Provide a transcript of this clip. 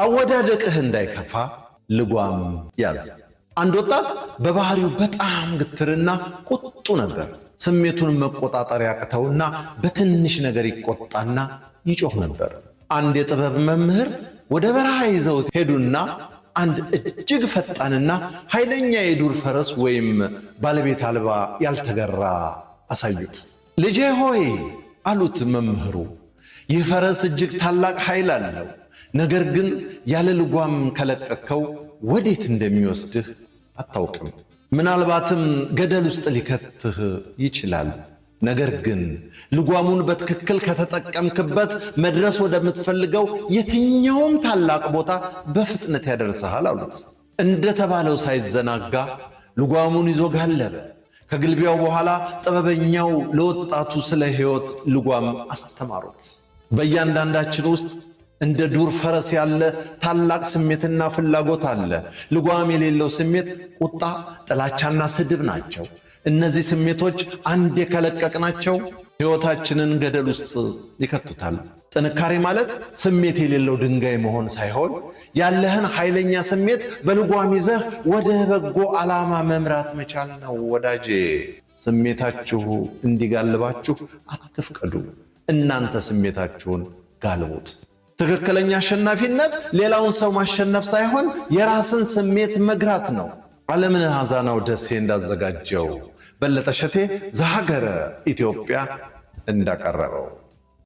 አወዳደቅህ እንዳይከፋ ልጓም ያዝ። አንድ ወጣት በባህሪው በጣም ግትርና ቁጡ ነበር። ስሜቱን መቆጣጠር ያቅተውና በትንሽ ነገር ይቆጣና ይጮህ ነበር። አንድ የጥበብ መምህር ወደ በረሃ ይዘውት ሄዱና አንድ እጅግ ፈጣንና ኃይለኛ የዱር ፈረስ ወይም ባለቤት አልባ ያልተገራ አሳዩት። ልጄ ሆይ አሉት መምህሩ፣ ይህ ፈረስ እጅግ ታላቅ ኃይል አለው። ነገር ግን ያለ ልጓም ከለቀቅከው ወዴት እንደሚወስድህ አታውቅም። ምናልባትም ገደል ውስጥ ሊከትህ ይችላል። ነገር ግን ልጓሙን በትክክል ከተጠቀምክበት መድረስ ወደምትፈልገው የትኛውም ታላቅ ቦታ በፍጥነት ያደርሰሃል አሉት። እንደተባለው ሳይዘናጋ ልጓሙን ይዞ ጋለበ። ከግልቢያው በኋላ ጥበበኛው ለወጣቱ ስለ ሕይወት ልጓም አስተማሩት። በእያንዳንዳችን ውስጥ እንደ ዱር ፈረስ ያለ ታላቅ ስሜትና ፍላጎት አለ። ልጓም የሌለው ስሜት ቁጣ፣ ጥላቻና ስድብ ናቸው። እነዚህ ስሜቶች አንዴ ከለቀቅናቸው ሕይወታችንን ገደል ውስጥ ይከቱታል። ጥንካሬ ማለት ስሜት የሌለው ድንጋይ መሆን ሳይሆን ያለህን ኃይለኛ ስሜት በልጓም ይዘህ ወደ በጎ ዓላማ መምራት መቻል ነው። ወዳጄ፣ ስሜታችሁ እንዲጋልባችሁ አትፍቀዱ። እናንተ ስሜታችሁን ጋልቡት። ትክክለኛ አሸናፊነት ሌላውን ሰው ማሸነፍ ሳይሆን የራስን ስሜት መግራት ነው። ዓለምነህ አዛናው ደሴ እንዳዘጋጀው፣ በለጠ ሸቴ ዘሀገረ ኢትዮጵያ እንዳቀረበው